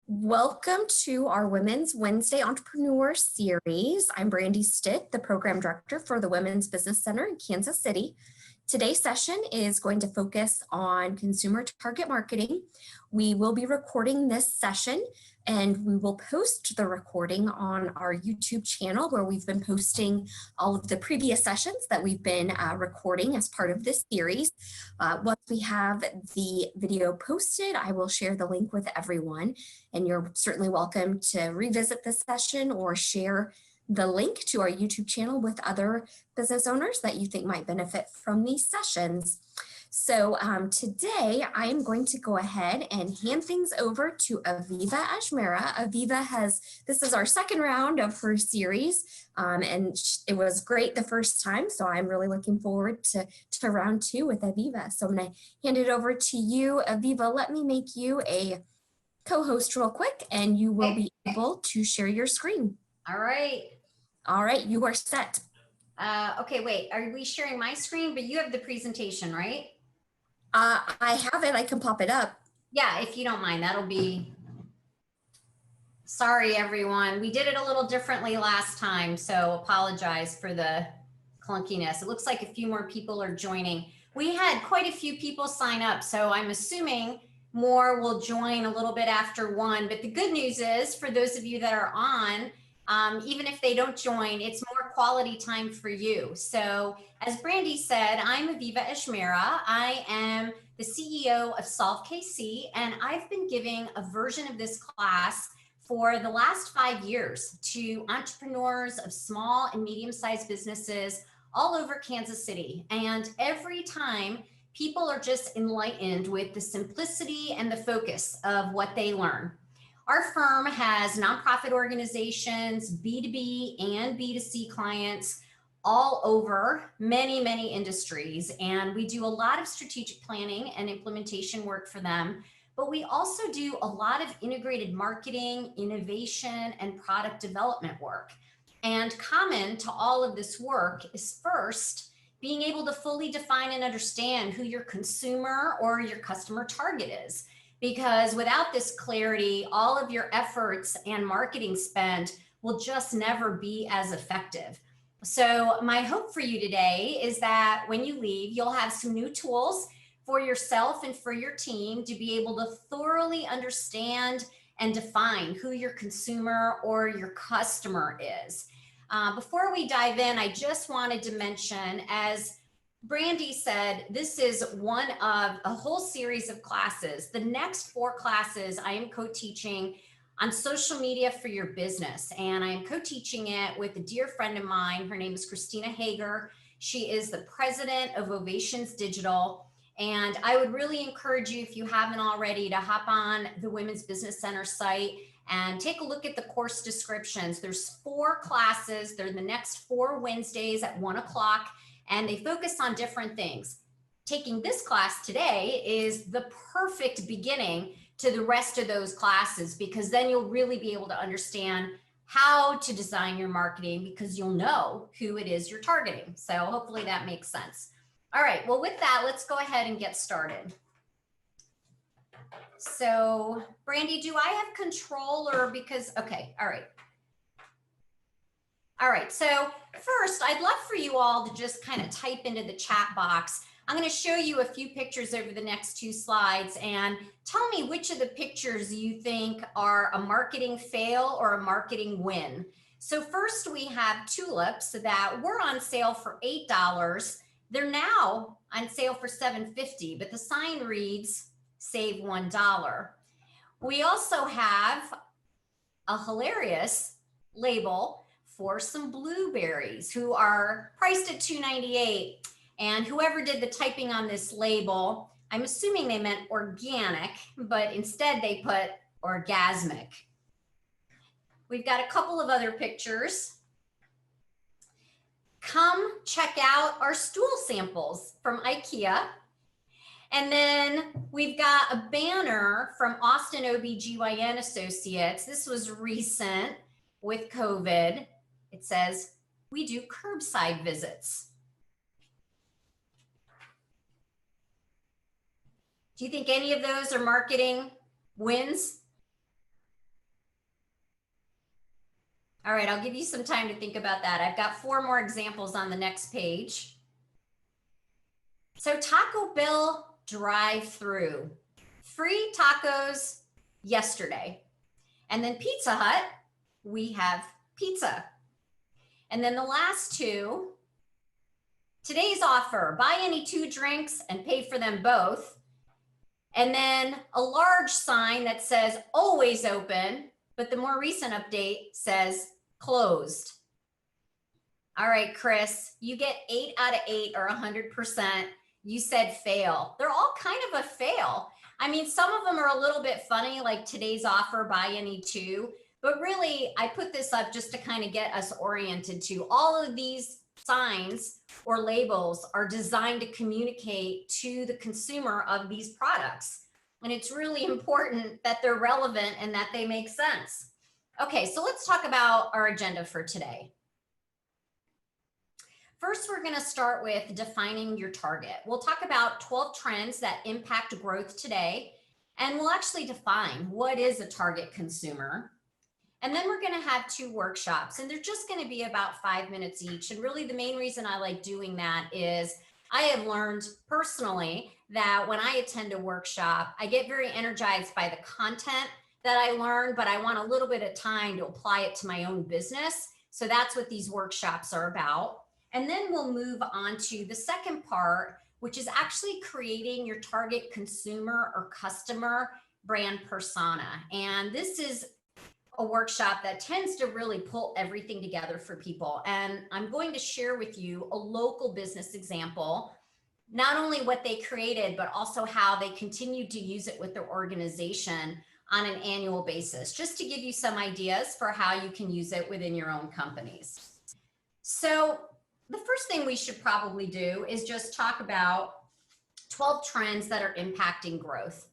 Welcome to our Women's Wednesday Entrepreneur Series. I'm Brandy Stitt, the Program Director for the Women's Business Center in Kansas City. Today's session is going to focus on consumer target marketing. We will be recording this session and we will post the recording on our YouTube channel where we've been posting all of the previous sessions that we've been recording as part of this series. Once we have the video posted, I will share the link with everyone, and you're certainly welcome to revisit this session or share the link to our YouTube channel with other business owners that you think might benefit from these sessions. So today I am going to go ahead and hand things over to Aviva Ajmera. This is our second round of her series, and it was great the first time, so I'm really looking forward to round two with Aviva. So I'm going to hand it over to you, Aviva. Let me make you a co-host real quick, and you will be able to share your screen. All right. All right, you are set. Okay, wait, are we sharing my screen? But you have the presentation, right? I have it, I can pop it up. Yeah, if you don't mind, that'll be, sorry everyone. We did it a little differently last time, so apologize for the clunkiness. It looks like a few more people are joining. We had quite a few people sign up, so I'm assuming more will join a little bit after 1. But the good news is, for those of you that are on, even if they don't join, it's more quality time for you. So as Brandy said, I'm Aviva Ajmera. I am the CEO of Solve KC, and I've been giving a version of this class for the last 5 years to entrepreneurs of small and medium-sized businesses all over Kansas City. And every time, people are just enlightened with the simplicity and the focus of what they learn. Our firm has nonprofit organizations, B2B and B2C clients all over many, many industries. And we do a lot of strategic planning and implementation work for them. But we also do a lot of integrated marketing, innovation, and product development work. And common to all of this work is, first, being able to fully define and understand who your consumer or your customer target is. Because without this clarity, all of your efforts and marketing spend will just never be as effective. So my hope for you today is that when you leave, you'll have some new tools for yourself and for your team to be able to thoroughly understand and define who your consumer or your customer is. Before we dive in, I just wanted to mention, as Brandy said, this is one of a whole series of classes. The next 4 classes I am co-teaching on social media for your business. And I am co-teaching it with a dear friend of mine. Her name is Christina Hager. She is the president of Ovations Digital. And I would really encourage you, if you haven't already, to hop on the Women's Business Center site and take a look at the course descriptions. There's 4 classes. They're the next 4 Wednesdays at 1 o'clock. And they focus on different things. Taking this class today is the perfect beginning to the rest of those classes, because then you'll really be able to understand how to design your marketing, because you'll know who it is you're targeting. So hopefully that makes sense. All right, well, with that, let's go ahead and get started. So Brandy, do I have control, or because, okay, all right. All right, so first, I'd love for you all to just kind of type into the chat box. I'm going to show you a few pictures over the next 2 slides, and tell me which of the pictures you think are a marketing fail or a marketing win. So first, we have tulips that were on sale for $8. They're now on sale for $7.50, but the sign reads, save $1. We also have a hilarious label for some blueberries, who are priced at $2.98. And whoever did the typing on this label, I'm assuming they meant organic, but instead they put orgasmic. We've got a couple of other pictures. Come check out our stool samples from IKEA. And then we've got a banner from Austin OB/GYN Associates. This was recent with COVID. It says, we do curbside visits. Do you think any of those are marketing wins? All right, I'll give you some time to think about that. I've got 4 more examples on the next page. So Taco Bell drive-through, free tacos yesterday. And then Pizza Hut, we have pizza. And then the last 2, today's offer, buy any 2 drinks and pay for them both. And then a large sign that says always open, but the more recent update says closed. All right, Chris, you get 8 out of 8 or 100%. You said fail. They're all kind of a fail. I mean, some of them are a little bit funny, like today's offer, buy any 2. But really, I put this up just to kind of get us oriented to all of these signs or labels are designed to communicate to the consumer of these products. And it's really important that they're relevant and that they make sense. Okay, so let's talk about our agenda for today. First, we're going to start with defining your target. We'll talk about 12 trends that impact growth today, and we'll actually define what is a target consumer. And then we're going to have 2 workshops, and they're just going to be about 5 minutes each. And really the main reason I like doing that is I have learned personally that when I attend a workshop, I get very energized by the content that I learned, but I want a little bit of time to apply it to my own business. So that's what these workshops are about. And then we'll move on to the second part, which is actually creating your target consumer or customer brand persona. And this is a workshop that tends to really pull everything together for people. And I'm going to share with you a local business example, not only what they created, but also how they continue to use it with their organization on an annual basis, just to give you some ideas for how you can use it within your own companies. So the first thing we should probably do is just talk about 12 trends that are impacting growth.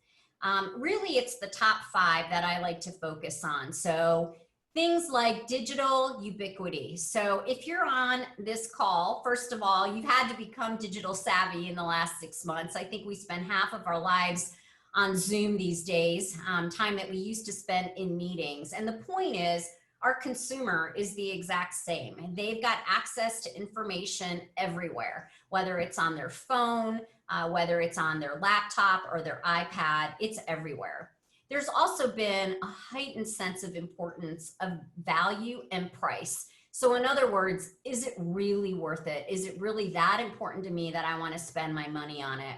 Really, it's the top 5 that I like to focus on. So things like digital ubiquity. So if you're on this call, first of all, you've had to become digital savvy in the last 6 months. I think we spend half of our lives on Zoom these days, time that we used to spend in meetings. And the point is, our consumer is the exact same. And they've got access to information everywhere, whether it's on their phone, whether it's on their laptop or their iPad, it's everywhere. There's also been a heightened sense of importance of value and price. So in other words, is it really worth it? Is it really that important to me that I want to spend my money on it?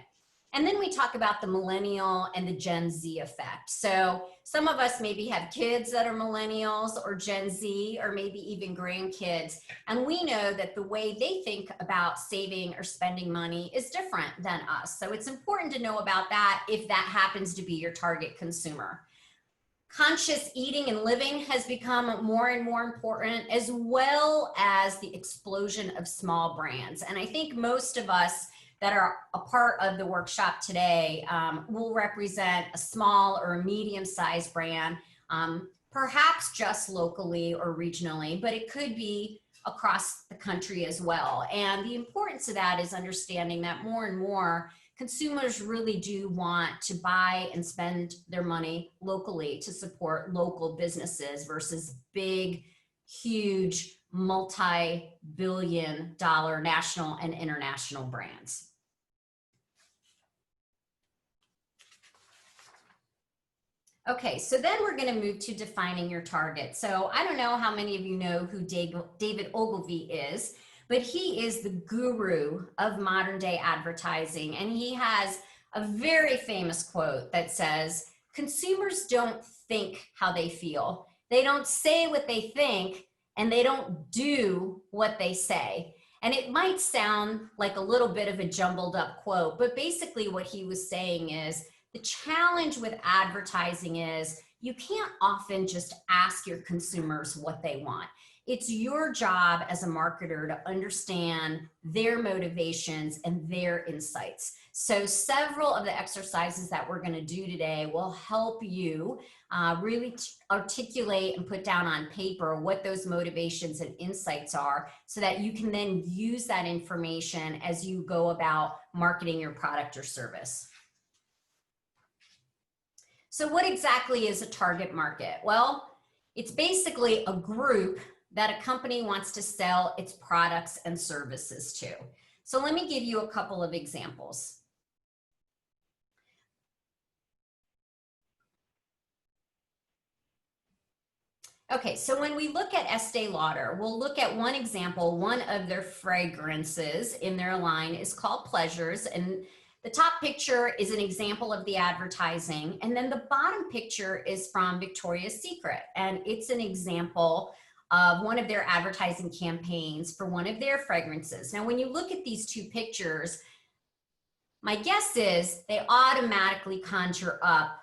And then we talk about the millennial and the Gen Z effect. So some of us maybe have kids that are millennials or Gen Z, or maybe even grandkids. And we know that the way they think about saving or spending money is different than us. So it's important to know about that if that happens to be your target consumer. Conscious eating and living has become more and more important, as well as the explosion of small brands. And I think most of us that are a part of the workshop today will represent a small or a medium-sized brand, perhaps just locally or regionally, but it could be across the country as well. And the importance of that is understanding that more and more consumers really do want to buy and spend their money locally to support local businesses versus big, huge, multi-billion-dollar national and international brands. Okay, so then we're going to move to defining your target. So I don't know how many of you know who David Ogilvy is, but he is the guru of modern day advertising. And he has a very famous quote that says, consumers don't think how they feel. They don't say what they think, and they don't do what they say. And it might sound like a little bit of a jumbled up quote, but basically what he was saying is, the challenge with advertising is you can't often just ask your consumers what they want. It's your job as a marketer to understand their motivations and their insights. So several of the exercises that we're going to do today will help you really articulate and put down on paper what those motivations and insights are, so that you can then use that information as you go about marketing your product or service. So what exactly is a target market? Well, it's basically a group that a company wants to sell its products and services to. So let me give you a couple of examples. Okay, so when we look at Estee Lauder, we'll look at one example. One of their fragrances in their line is called Pleasures, and the top picture is an example of the advertising, and then the bottom picture is from Victoria's Secret, and it's an example of one of their advertising campaigns for one of their fragrances. Now, when you look at these two pictures, my guess is they automatically conjure up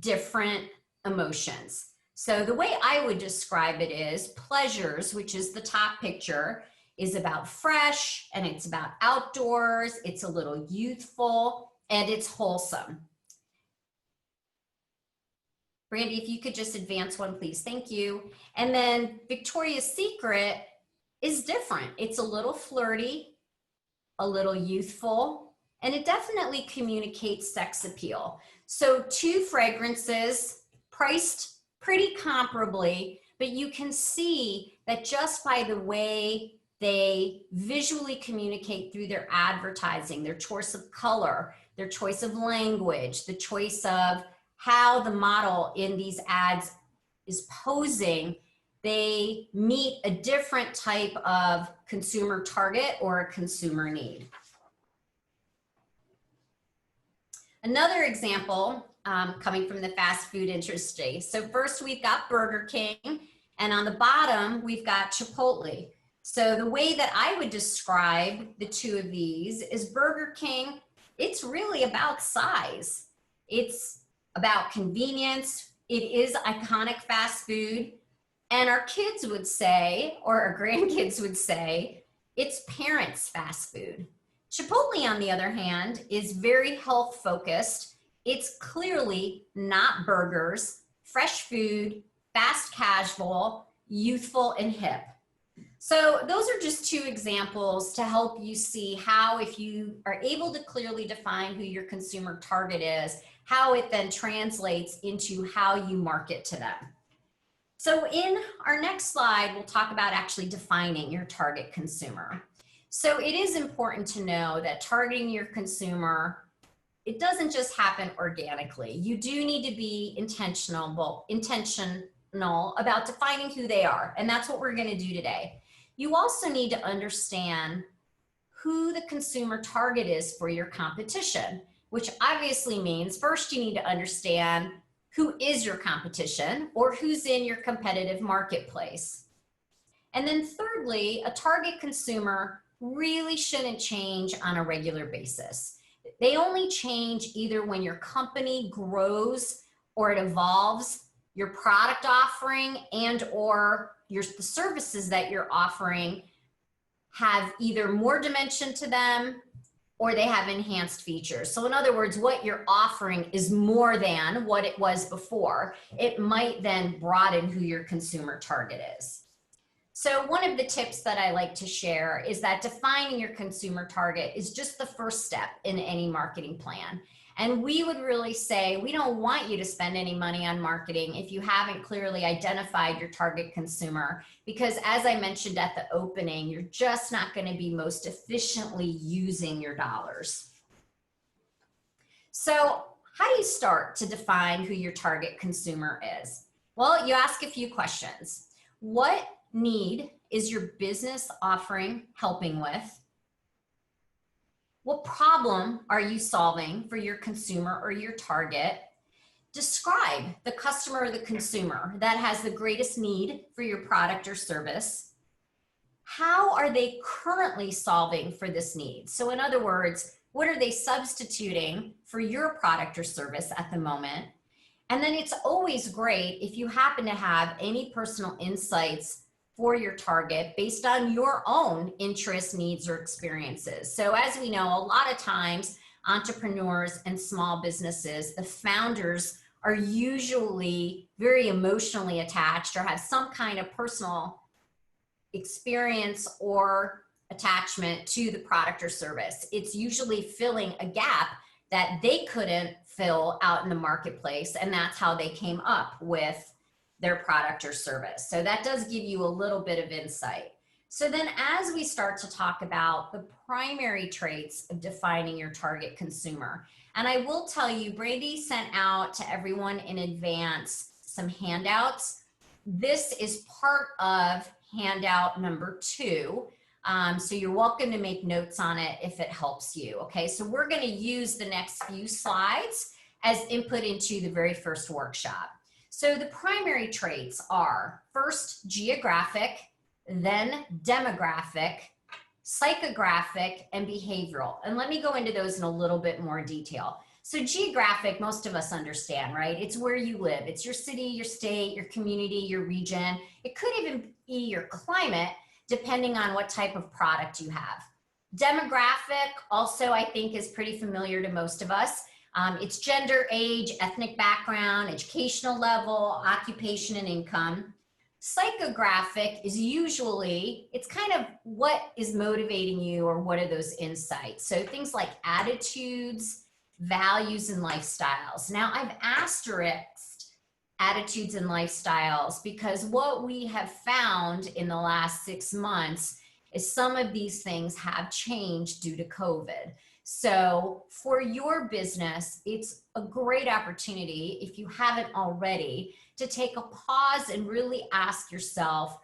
different emotions. So the way I would describe it is Pleasures, which is the top picture, is about fresh and it's about outdoors. It's a little youthful and it's wholesome. Brandy, if you could just advance one, please. Thank you. And then Victoria's Secret is different. It's a little flirty, a little youthful, and it definitely communicates sex appeal. So two fragrances priced pretty comparably, but you can see that just by the way they visually communicate through their advertising, their choice of color, their choice of language, the choice of how the model in these ads is posing, they meet a different type of consumer target or a consumer need. Another example coming from the fast food industry. So first we've got Burger King, and on the bottom we've got Chipotle. So the way that I would describe the two of these is Burger King, it's really about size. It's about convenience. It is iconic fast food. And our kids would say, or our grandkids would say, it's parents' fast food. Chipotle, on the other hand, is very health focused. It's clearly not burgers, fresh food, fast casual, youthful, and hip. So those are just two examples to help you see how, if you are able to clearly define who your consumer target is, how it then translates into how you market to them. So in our next slide, we'll talk about actually defining your target consumer. So it is important to know that targeting your consumer, it doesn't just happen organically. You do need to be intentional about defining who they are. And that's what we're going to do today. You also need to understand who the consumer target is for your competition, which obviously means first you need to understand who is your competition or who's in your competitive marketplace. And then thirdly, a target consumer really shouldn't change on a regular basis. They only change either when your company grows or it evolves, your product offering and or the services that you're offering have either more dimension to them or they have enhanced features. So in other words, what you're offering is more than what it was before. It might then broaden who your consumer target is. So one of the tips that I like to share is that defining your consumer target is just the first step in any marketing plan. And we would really say, we don't want you to spend any money on marketing if you haven't clearly identified your target consumer, because as I mentioned at the opening, you're just not going to be most efficiently using your dollars. So how do you start to define who your target consumer is? Well, you ask a few questions. What need is your business offering helping with? What problem are you solving for your consumer or your target? Describe the customer or the consumer that has the greatest need for your product or service. How are they currently solving for this need? So in other words, what are they substituting for your product or service at the moment? And then it's always great if you happen to have any personal insights for your target based on your own interests, needs, or experiences. So as we know, a lot of times entrepreneurs and small businesses, the founders are usually very emotionally attached or have some kind of personal experience or attachment to the product or service. It's usually filling a gap that they couldn't fill out in the marketplace, and that's how they came up with their product or service. So that does give you a little bit of insight. So then as we start to talk about the primary traits of defining your target consumer, and I will tell you, Brandy sent out to everyone in advance some handouts. This is part of handout number 2. So you're welcome to make notes on it if it helps you. Okay, so we're going to use the next few slides as input into the very first workshop. So the primary traits are first geographic, then demographic, psychographic, and behavioral. And let me go into those in a little bit more detail. So geographic, most of us understand, right? It's where you live. It's your city, your state, your community, your region. It could even be your climate, depending on what type of product you have. Demographic also, I think, is pretty familiar to most of us. It's gender, age, ethnic background, educational level, occupation, and income. Psychographic is usually, it's kind of what is motivating you or what are those insights. So things like attitudes, values, and lifestyles. Now I've asterisked attitudes and lifestyles because what we have found in the last 6 months is some of these things have changed due to COVID. So for your business, it's a great opportunity, if you haven't already, to take a pause and really ask yourself,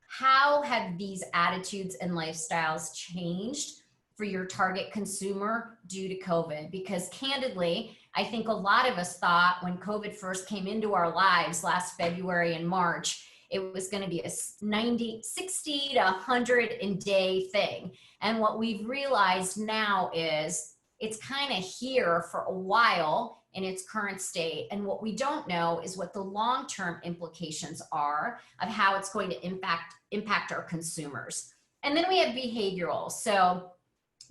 how have these attitudes and lifestyles changed for your target consumer due to COVID? Because candidly, I think a lot of us thought when COVID first came into our lives last February and March, it was going to be a 60 to 100 day thing. And what we've realized now is it's kind of here for a while in its current state. And what we don't know is what the long-term implications are of how it's going to impact our consumers. And then we have behavioral. So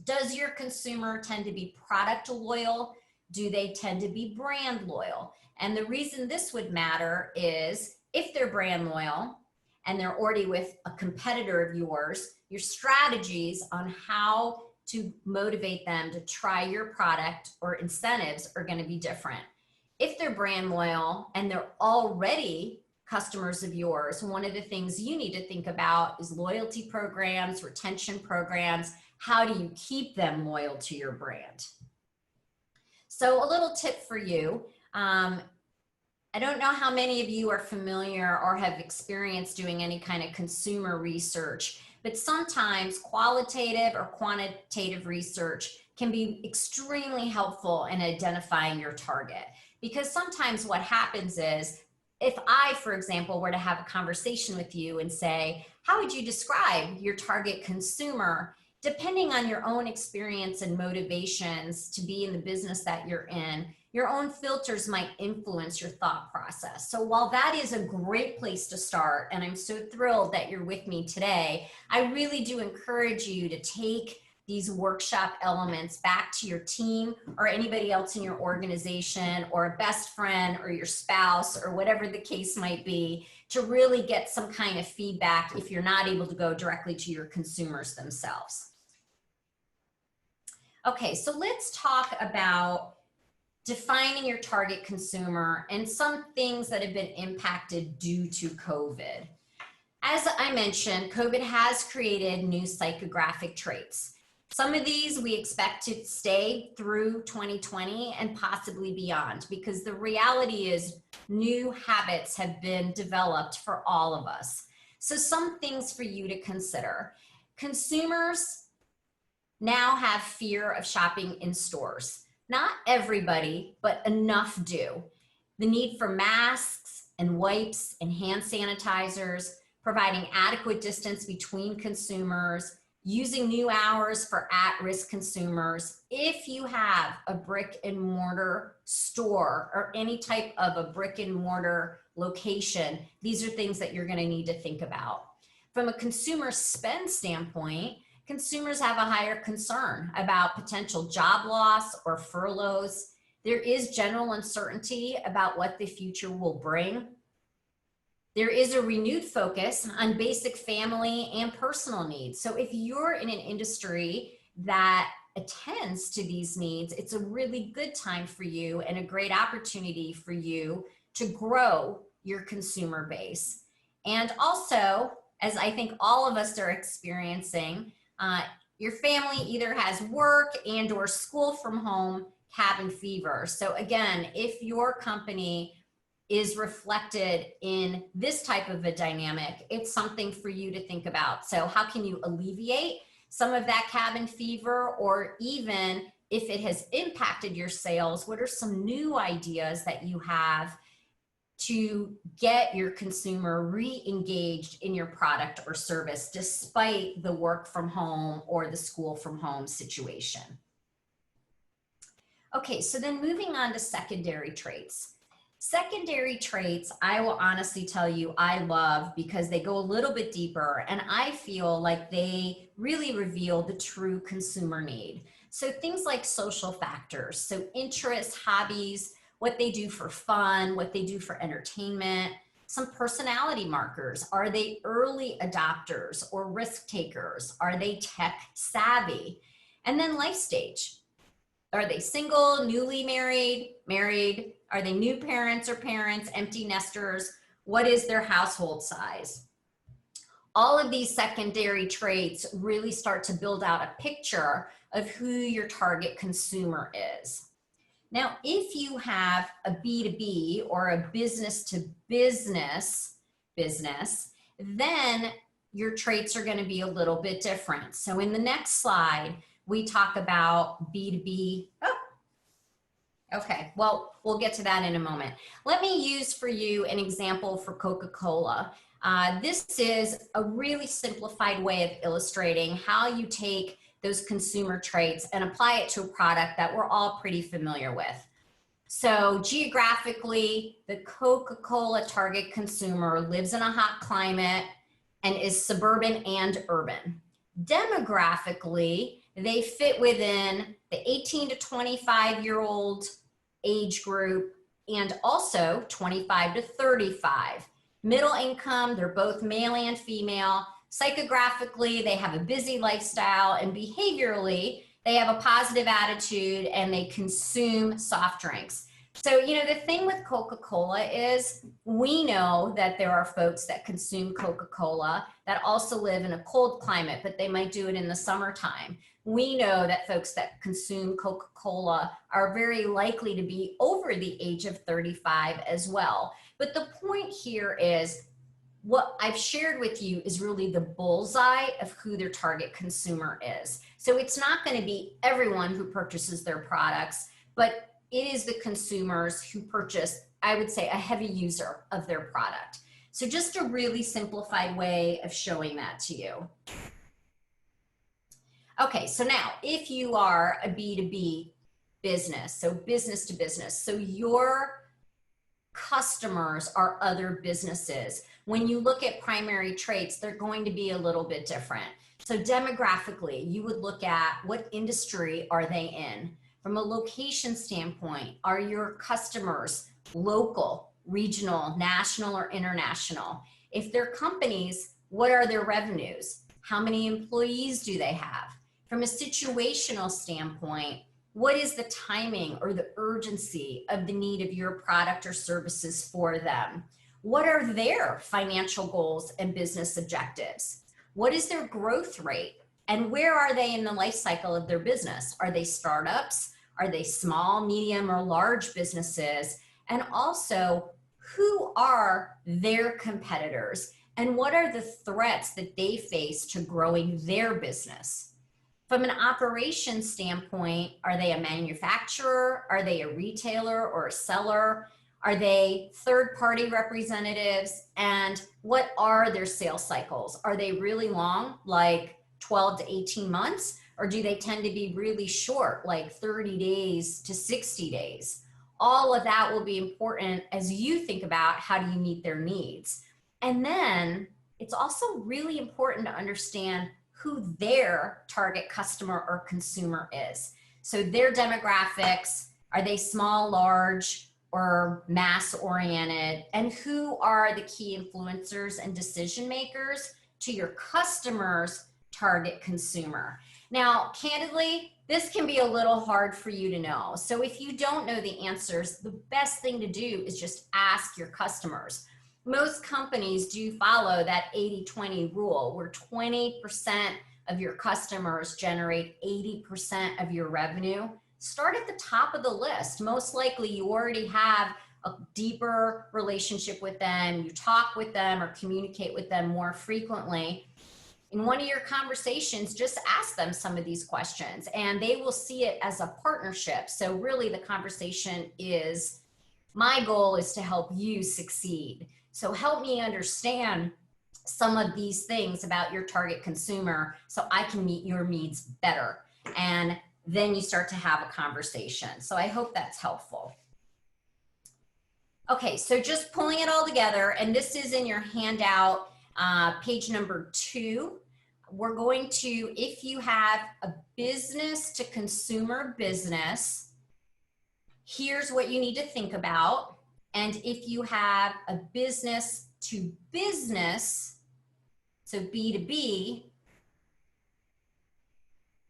does your consumer tend to be product loyal? Do they tend to be brand loyal? And the reason this would matter is if they're brand loyal and they're already with a competitor of yours, your strategies on how to motivate them to try your product or incentives are going to be different. If they're brand loyal and they're already customers of yours, one of the things you need to think about is loyalty programs, retention programs. How do you keep them loyal to your brand? So a little tip for you. I don't know how many of you are familiar or have experienced doing any kind of consumer research, but sometimes qualitative or quantitative research can be extremely helpful in identifying your target. Because sometimes what happens is, if I, for example, were to have a conversation with you and say, how would you describe your target consumer? Depending on your own experience and motivations to be in the business that you're in, your own filters might influence your thought process. So while that is a great place to start, and I'm so thrilled that you're with me today, I really do encourage you to take these workshop elements back to your team or anybody else in your organization or a best friend or your spouse or whatever the case might be, to really get some kind of feedback if you're not able to go directly to your consumers themselves. Okay, so let's talk about defining your target consumer and some things that have been impacted due to COVID. As I mentioned, COVID has created new psychographic traits. Some of these we expect to stay through 2020 and possibly beyond, because the reality is new habits have been developed for all of us. So some things for you to consider. Consumers now have fear of shopping in stores. Not everybody, but enough do. The need for masks and wipes and hand sanitizers, providing adequate distance between consumers, using new hours for at-risk consumers. If you have a brick and mortar store or any type of a brick and mortar location, these are things that you're going to need to think about. From a consumer spend standpoint, consumers have a higher concern about potential job loss or furloughs. There is general uncertainty about what the future will bring. There is a renewed focus on basic family and personal needs. So if you're in an industry that attends to these needs, it's a really good time for you and a great opportunity for you to grow your consumer base. And also, as I think all of us are experiencing, your family either has work and or school from home cabin fever. So again, if your company is reflected in this type of a dynamic, it's something for you to think about. So how can you alleviate some of that cabin fever, or even if it has impacted your sales, what are some new ideas that you have to get your consumer re-engaged in your product or service despite the work from home or the school from home situation? Okay, so then moving on to secondary traits. Secondary traits, I will honestly tell you, I love because they go a little bit deeper and I feel like they really reveal the true consumer need. So things like social factors, so interests, hobbies, what they do for fun, what they do for entertainment, some personality markers. Are they early adopters or risk takers? Are they tech savvy? And then life stage. Are they single, newly married, married? Are they new parents or parents, empty nesters? What is their household size? All of these secondary traits really start to build out a picture of who your target consumer is. Now, if you have a B2B or a business to business, then your traits are going to be a little bit different. So in the next slide, we talk about B2B. Oh, okay. Well, we'll get to that in a moment. Let me use for you an example for Coca-Cola. This is a really simplified way of illustrating how you take those consumer traits and apply it to a product that we're all pretty familiar with. So geographically, the Coca-Cola target consumer lives in a hot climate and is suburban and urban. Demographically, they fit within the 18 to 25-year-old age group and also 25 to 35. Middle income, they're both male and female. Psychographically, they have a busy lifestyle, and behaviorally, they have a positive attitude and they consume soft drinks. So, you know, the thing with Coca-Cola is we know that there are folks that consume Coca-Cola that also live in a cold climate, but they might do it in the summertime. We know that folks that consume Coca-Cola are very likely to be over the age of 35 as well. But the point here is what I've shared with you is really the bullseye of who their target consumer is. So it's not going to be everyone who purchases their products, but it is the consumers who purchase, I would say, a heavy user of their product. So just a really simplified way of showing that to you. Okay, so now if you are a B2B business, so business to business, so your customers are other businesses. When you look at primary traits, they're going to be a little bit different. So demographically, you would look at what industry are they in? From a location standpoint, are your customers local, regional, national, or international? If they're companies, what are their revenues? How many employees do they have? From a situational standpoint, what is the timing or the urgency of the need of your product or services for them? What are their financial goals and business objectives? What is their growth rate? And where are they in the life cycle of their business? Are they startups? Are they small, medium, or large businesses? And also, who are their competitors? And what are the threats that they face to growing their business? From an operations standpoint, are they a manufacturer? Are they a retailer or a seller? Are they third-party representatives? And what are their sales cycles? Are they really long, like 12 to 18 months? Or do they tend to be really short, like 30 days to 60 days? All of that will be important as you think about how do you meet their needs. And then it's also really important to understand who their target customer or consumer is. So their demographics, are they small, large, or mass oriented? And who are the key influencers and decision makers to your customers' target consumer? Now, candidly, this can be a little hard for you to know. So if you don't know the answers, the best thing to do is just ask your customers. most companies do follow that 80-20 rule, where 20% of your customers generate 80% of your revenue. Start at the top of the list. Most likely you already have a deeper relationship with them, you talk with them or communicate with them more frequently. In one of your conversations, just ask them some of these questions and they will see it as a partnership. So really the conversation is, my goal is to help you succeed. So help me understand some of these things about your target consumer so I can meet your needs better. And then you start to have a conversation. So I hope that's helpful. Okay, so just pulling it all together, and this is in your handout, page number 2. We're going to, if you have a business to consumer business, here's what you need to think about. And if you have a business to business, so B2B,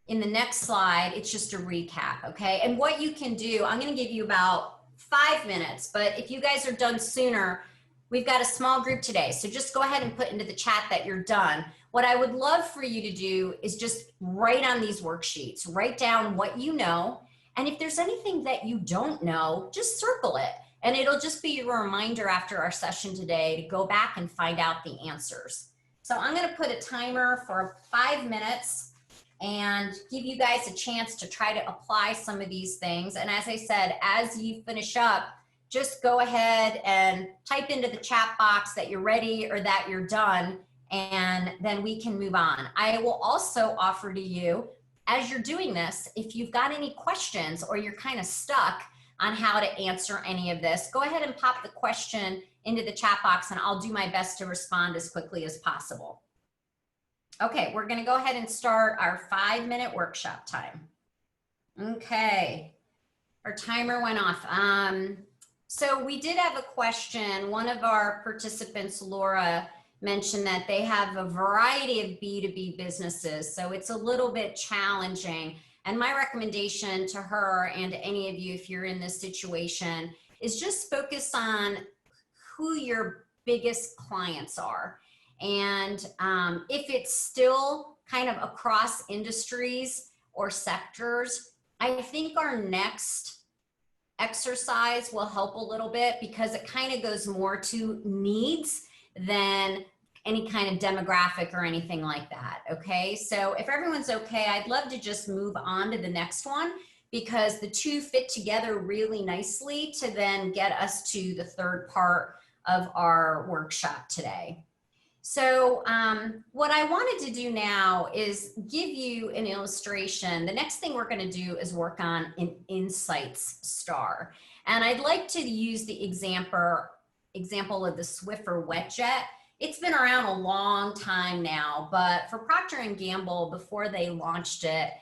in the next slide, it's just a recap, okay? And what you can do, I'm gonna give you about 5 minutes, but if you guys are done sooner, we've got a small group today. So just go ahead and put into the chat that you're done. What I would love for you to do is just write on these worksheets, write down what you know. And if there's anything that you don't know, just circle it. And it'll just be a reminder after our session today to go back and find out the answers. So I'm gonna put a timer for 5 minutes and give you guys a chance to try to apply some of these things. And as I said, as you finish up, just go ahead and type into the chat box that you're ready or that you're done, and then we can move on. I will also offer to you, as you're doing this, if you've got any questions or you're kind of stuck on how to answer any of this, go ahead and pop the question into the chat box and I'll do my best to respond as quickly as possible. Okay, we're gonna go ahead and start our 5-minute workshop time. Okay, our timer went off. So we did have a question. One of our participants, Laura, mentioned that they have a variety of B2B businesses, so it's a little bit challenging. And my recommendation to her and to any of you, if you're in this situation, is just focus on who your biggest clients are. And if it's still kind of across industries or sectors, I think our next exercise will help a little bit because it kind of goes more to needs than any kind of demographic or anything like that. Okay, so if everyone's okay, I'd love to just move on to the next one because the two fit together really nicely to then get us to the third part of our workshop today. So what I wanted to do now is give you an illustration. The next thing we're going to do is work on an insights star. And I'd like to use the example of the Swiffer wet jet. It's been around a long time now, but for Procter & Gamble, before they launched it,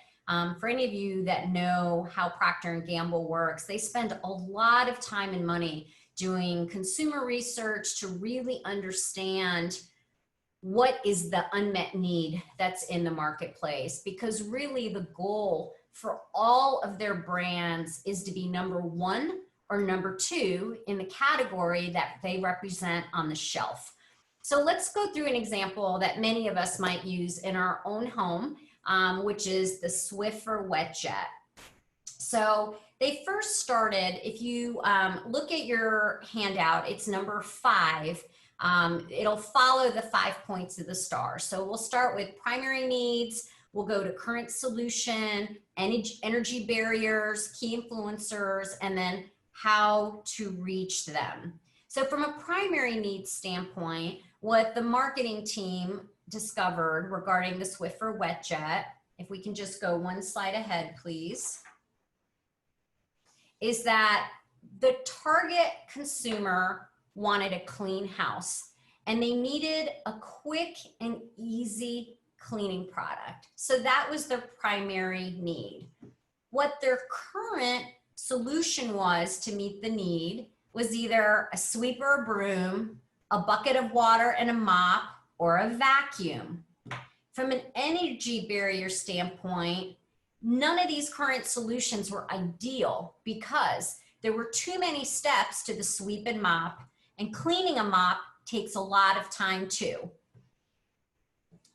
for any of you that know how Procter & Gamble works, they spend a lot of time and money doing consumer research to really understand what is the unmet need that's in the marketplace, because really the goal for all of their brands is to be number 1 or number 2 in the category that they represent on the shelf. So let's go through an example that many of us might use in our own home, which is the Swiffer wet jet. So they first started, if you look at your handout, it's number 5. It'll follow the 5 points of the star. So we'll start with primary needs, we'll go to current solution, energy barriers, key influencers, and then how to reach them. So from a primary needs standpoint, what the marketing team discovered regarding the Swiffer wet jet, if we can just go one slide ahead, please, is that the target consumer wanted a clean house and they needed a quick and easy cleaning product. So that was their primary need. What their current solution was to meet the need was either a sweeper or broom, a bucket of water and a mop, or a vacuum. From an energy barrier standpoint, none of these current solutions were ideal because there were too many steps to the sweep and mop, and cleaning a mop takes a lot of time too.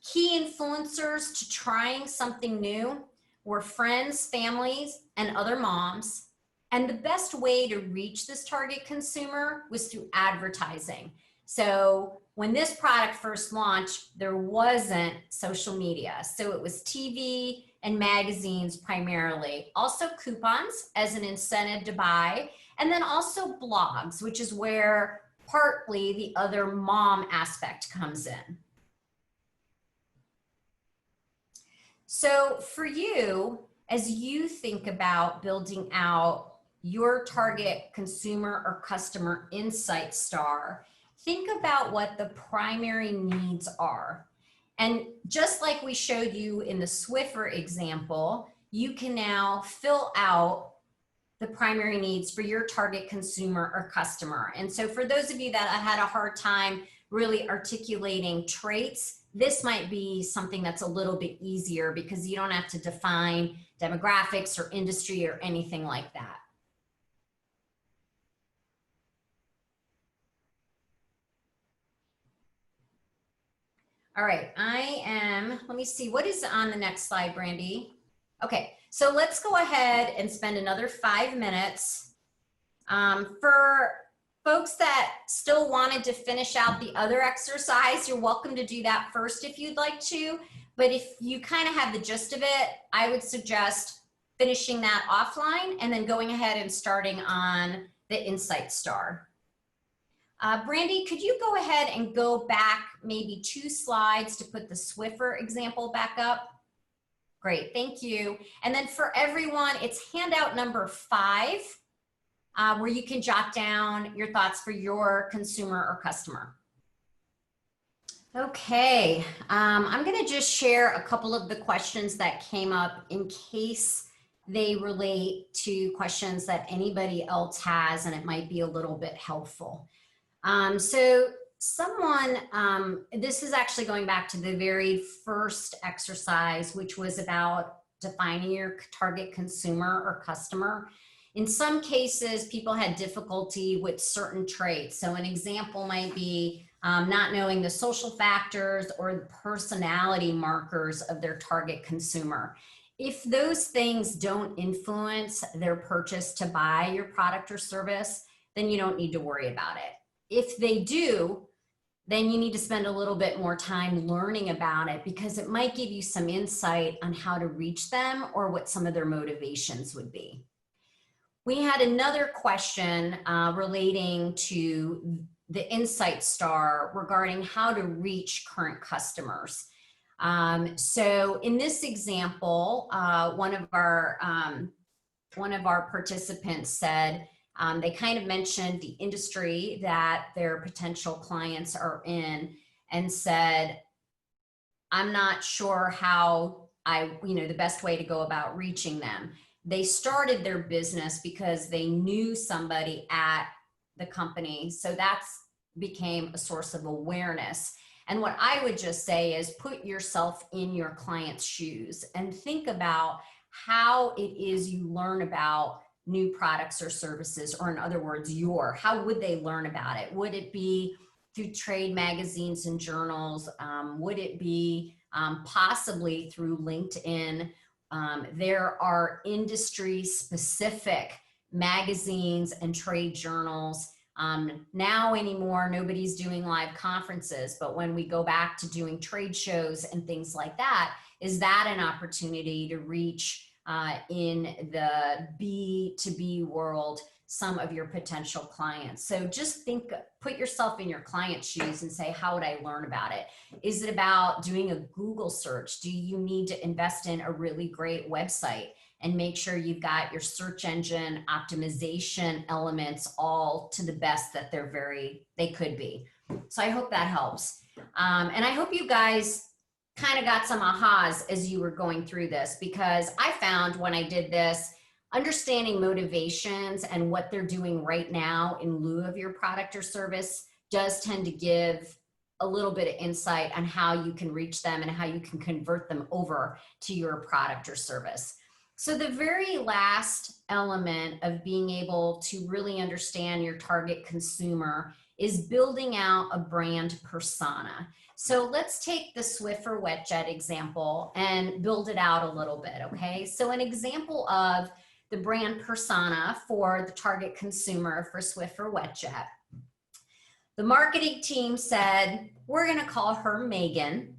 Key influencers to trying something new were friends, families, and other moms. And the best way to reach this target consumer was through advertising. So when this product first launched, there wasn't social media. So it was TV and magazines primarily, also coupons as an incentive to buy, and then also blogs, which is where partly the other mom aspect comes in. So for you, as you think about building out your target consumer or customer insight star, think about what the primary needs are. And just like we showed you in the Swiffer example, you can now fill out the primary needs for your target consumer or customer. And so for those of you that had a hard time really articulating traits, this might be something that's a little bit easier because you don't have to define demographics or industry or anything like that. All right, let me see, what is on the next slide, Brandy? Okay, so let's go ahead and spend another 5 minutes. For folks that still wanted to finish out the other exercise, you're welcome to do that first if you'd like to. But if you kind of have the gist of it, I would suggest finishing that offline and then going ahead and starting on the Insight Star. Brandy, could you go ahead and go back maybe 2 slides to put the Swiffer example back up? Great, thank you. And then for everyone, it's handout number 5. Where you can jot down your thoughts for your consumer or customer. Okay, I'm going to just share a couple of the questions that came up in case they relate to questions that anybody else has, and it might be a little bit helpful. So someone, this is actually going back to the very first exercise, which was about defining your target consumer or customer. In some cases, people had difficulty with certain traits. So an example might be not knowing the social factors or the personality markers of their target consumer. If those things don't influence their purchase to buy your product or service, then you don't need to worry about it. If they do, then you need to spend a little bit more time learning about it because it might give you some insight on how to reach them or what some of their motivations would be. We had another question relating to the Insight Star regarding how to reach current customers. So in this example, one of our participants said they kind of mentioned the industry that their potential clients are in and said, I'm not sure how the best way to go about reaching them. They started their business because they knew somebody at the company. So that's became a source of awareness. And what I would just say is put yourself in your client's shoes and think about how it is you learn about new products or services, or in other words, how would they learn about it? Would it be through trade magazines and journals? Would it be possibly through LinkedIn? There are industry specific magazines and trade journals. Now anymore, nobody's doing live conferences, but when we go back to doing trade shows and things like that, is that an opportunity to reach in the B2B world some of your potential clients? So just put yourself in your client's shoes and say, how would I learn about it? Is it about doing a Google search? Do you need to invest in a really great website and make sure you've got your search engine optimization elements all to the best that they could be? So I hope that helps. And I hope you guys kind of got some ahas as you were going through this, because I found when I did this, understanding motivations and what they're doing right now in lieu of your product or service does tend to give a little bit of insight on how you can reach them and how you can convert them over to your product or service. So the very last element of being able to really understand your target consumer is building out a brand persona. So let's take the Swiffer WetJet example and build it out a little bit, okay? So an example of the brand persona for the target consumer for Swiffer WetJet. The marketing team said, we're gonna call her Megan,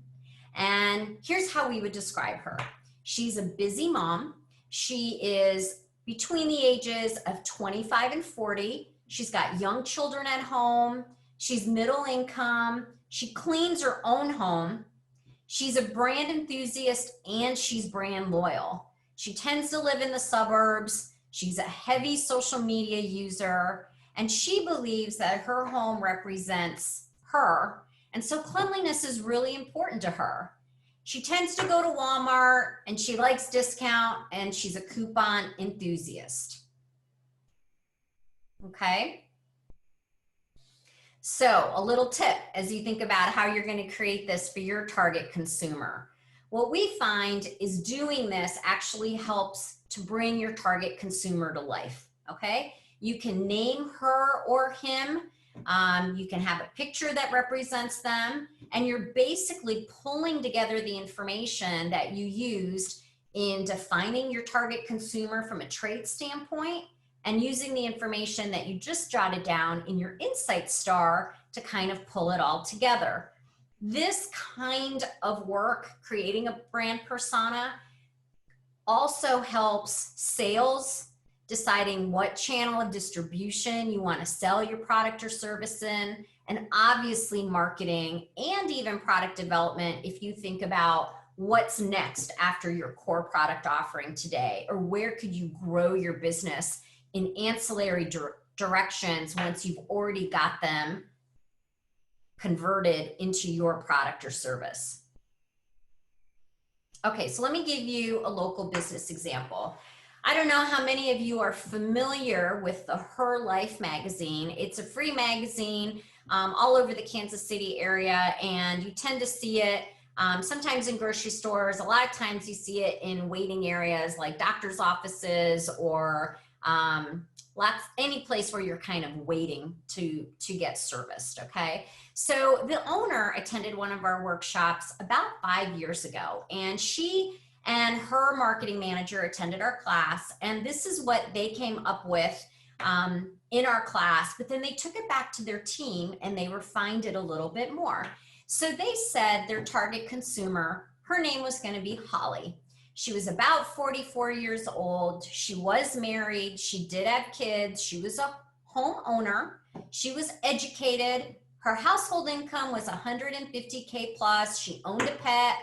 and here's how we would describe her. She's a busy mom. She is between the ages of 25 and 40. She's got young children at home. She's middle income. She cleans her own home. She's a brand enthusiast and she's brand loyal. She tends to live in the suburbs. She's a heavy social media user, and she believes that her home represents her. And so cleanliness is really important to her. She tends to go to Walmart and she likes discount, and she's a coupon enthusiast. Okay. So a little tip as you think about how you're going to create this for your target consumer. What we find is doing this actually helps to bring your target consumer to life. Okay. You can name her or him. You can have a picture that represents them, and you're basically pulling together the information that you used in defining your target consumer from a trait standpoint, and using the information that you just jotted down in your insight star to kind of pull it all together. This kind of work, creating a brand persona, also helps sales, deciding what channel of distribution you want to sell your product or service in, and obviously marketing and even product development if you think about what's next after your core product offering today, or where could you grow your business in ancillary directions once you've already got them converted into your product or service. Okay, so let me give you a local business example. I don't know how many of you are familiar with the Her Life magazine. It's a free magazine all over the Kansas City area, and you tend to see it sometimes in grocery stores. A lot of times you see it in waiting areas like doctor's offices, or any place where you're kind of waiting to get serviced, okay? So the owner attended one of our workshops about 5 years ago, and she and her marketing manager attended our class, and this is what they came up with in our class, but then they took it back to their team and they refined it a little bit more. So they said their target consumer, her name was going to be Holly. She was about 44 years old. She was married. She did have kids. She was a homeowner. She was educated. Her household income was 150K plus. She owned a pet.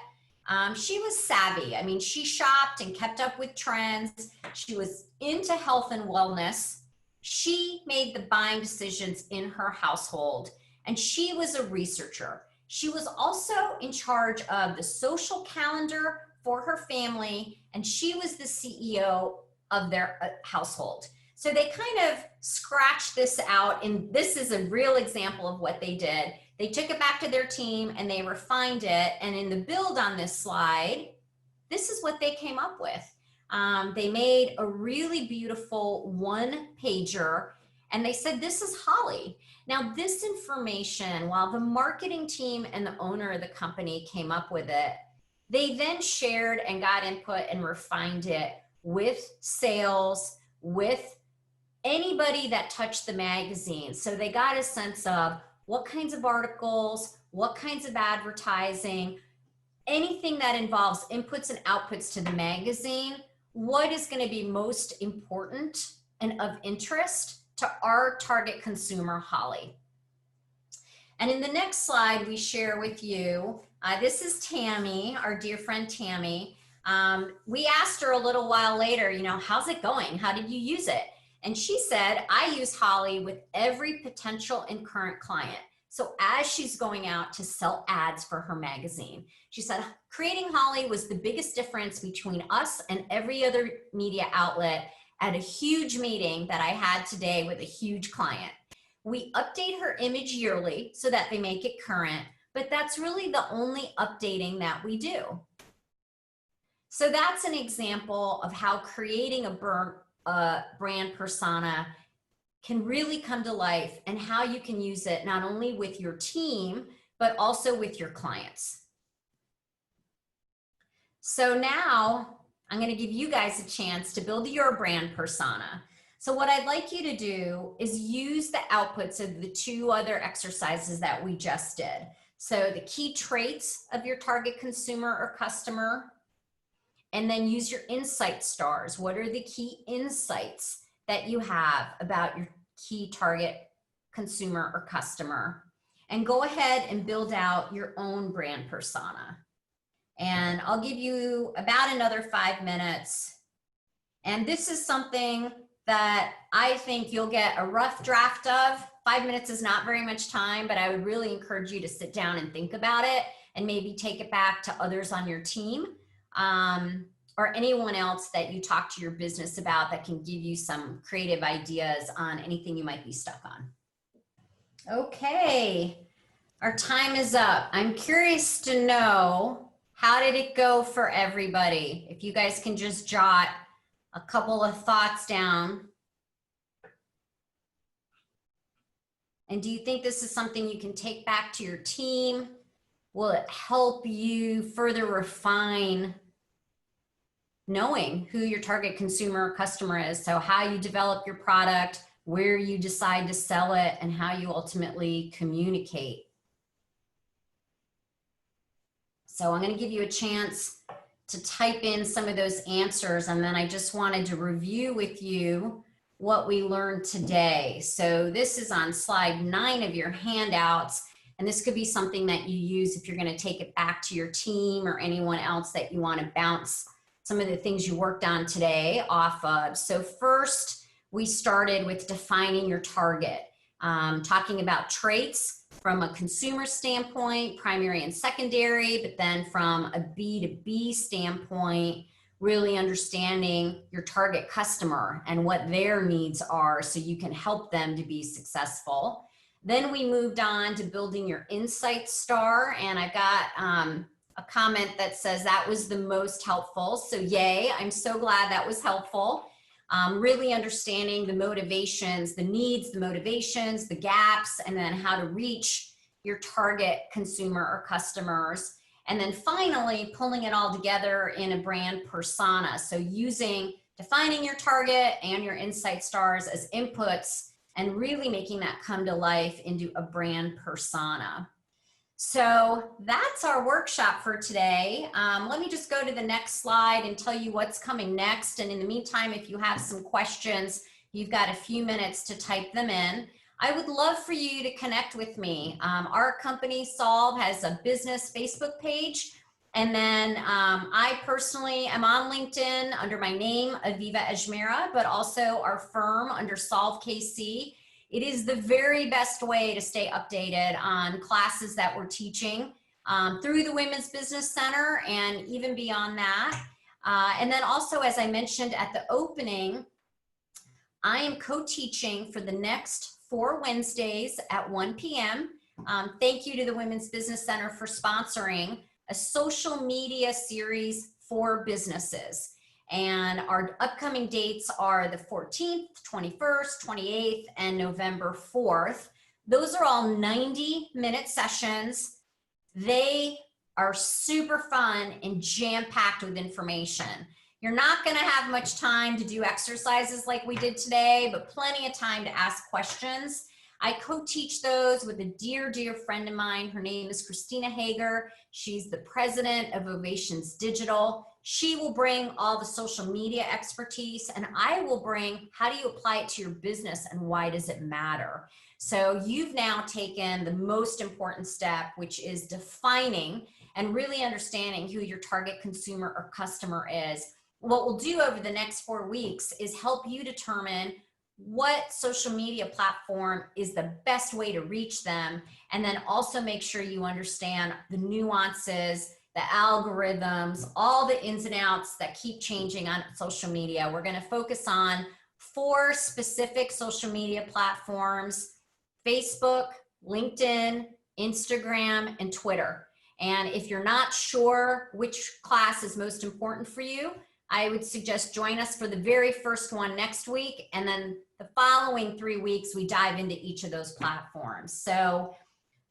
She was savvy. I mean, she shopped and kept up with trends. She was into health and wellness. She made the buying decisions in her household, and she was a researcher. She was also in charge of the social calendar for her family, and she was the CEO of their household. So they kind of scratched this out, and this is a real example of what they did. They took it back to their team and they refined it. And in the build on this slide, this is what they came up with. They made a really beautiful one-pager, and they said, this is Holly. Now, this information, while the marketing team and the owner of the company came up with it, they then shared and got input and refined it with sales, with anybody that touched the magazine. So they got a sense of what kinds of articles, what kinds of advertising, anything that involves inputs and outputs to the magazine, what is going to be most important and of interest to our target consumer, Holly. And in the next slide, we share with you, this is Tammy, our dear friend Tammy. We asked her a little while later, you know, how's it going? How did you use it? And she said, I use Holly with every potential and current client. So as she's going out to sell ads for her magazine, she said, creating Holly was the biggest difference between us and every other media outlet at a huge meeting that I had today with a huge client. We update her image yearly so that they make it current, but that's really the only updating that we do. So that's an example of how creating a brand persona can really come to life and how you can use it not only with your team, but also with your clients. So now I'm going to give you guys a chance to build your brand persona. So what I'd like you to do is use the outputs of the 2 other exercises that we just did. So the key traits of your target consumer or customer, and then use your insight stars. What are the key insights that you have about your key target consumer or customer? And go ahead and build out your own brand persona. And I'll give you about another 5 minutes. And this is something that I think you'll get a rough draft of. 5 minutes is not very much time, but I would really encourage you to sit down and think about it and maybe take it back to others on your team, or anyone else that you talk to your business about that can give you some creative ideas on anything you might be stuck on. Okay, our time is up. I'm curious to know, how did it go for everybody? If you guys can just jot a couple of thoughts down. And do you think this is something you can take back to your team? Will it help you further refine knowing who your target consumer or customer is? So how you develop your product, where you decide to sell it, and how you ultimately communicate. So I'm going to give you a chance to type in some of those answers, and then I just wanted to review with you what we learned today. So this is on slide 9 of your handouts, and this could be something that you use if you're going to take it back to your team or anyone else that you want to bounce some of the things you worked on today off of. So first, we started with defining your target, talking about traits from a consumer standpoint, primary and secondary, but then from a B2B standpoint, really understanding your target customer and what their needs are so you can help them to be successful. Then we moved on to building your insight star, and I've got a comment that says that was the most helpful. So yay, I'm so glad that was helpful. Really understanding the motivations, the needs, the motivations, the gaps, and then how to reach your target consumer or customers. And then finally, pulling it all together in a brand persona. So defining your target and your insight stars as inputs and really making that come to life into a brand persona. So that's our workshop for today. Let me just go to the next slide and tell you what's coming next. And in the meantime, if you have some questions, you've got a few minutes to type them in. I would love for you to connect with me. Our company, Solve, has a business Facebook page. And then I personally am on LinkedIn under my name, Aviva Ajmera, but also our firm under Solve KC. It is the very best way to stay updated on classes that we're teaching through the Women's Business Center and even beyond that. And then also, as I mentioned at the opening, I am co-teaching for the next 4 Wednesdays at 1 p.m. Thank you to the Women's Business Center for sponsoring a social media series for businesses. And our upcoming dates are the 14th, 21st, 28th, and November 4th. Those are all 90-minute sessions. They are super fun and jam-packed with information. You're not going to have much time to do exercises like we did today, but plenty of time to ask questions. I co-teach those with a dear, dear friend of mine. Her name is Christina Hager. She's the president of Ovations Digital. She will bring all the social media expertise, and I will bring how do you apply it to your business and why does it matter? So you've now taken the most important step, which is defining and really understanding who your target consumer or customer is. What we'll do over the next 4 weeks is help you determine what social media platform is the best way to reach them, and then also make sure you understand the nuances, the algorithms, all the ins and outs that keep changing on social media. We're going to focus on 4 specific social media platforms: Facebook, LinkedIn, Instagram, and Twitter. And if you're not sure which class is most important for you, I would suggest join us for the very first one next week. And then the following 3 weeks, we dive into each of those platforms. So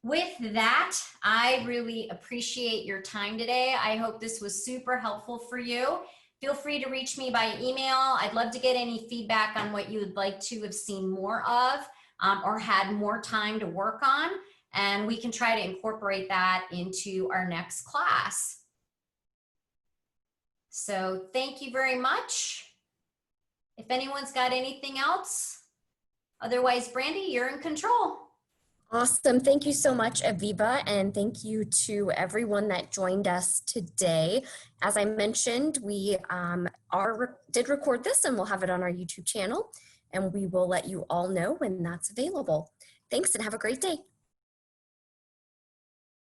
with that, I really appreciate your time today. I hope this was super helpful for you. Feel free to reach me by email. I'd love to get any feedback on what you would like to have seen more of or had more time to work on. And we can try to incorporate that into our next class. So thank you very much. If anyone's got anything else, otherwise, Brandy, you're in control. Awesome. Thank you so much, Aviva, and thank you to everyone that joined us today. As I mentioned, we did record this and we'll have it on our YouTube channel, and we will let you all know when that's available. Thanks and have a great day.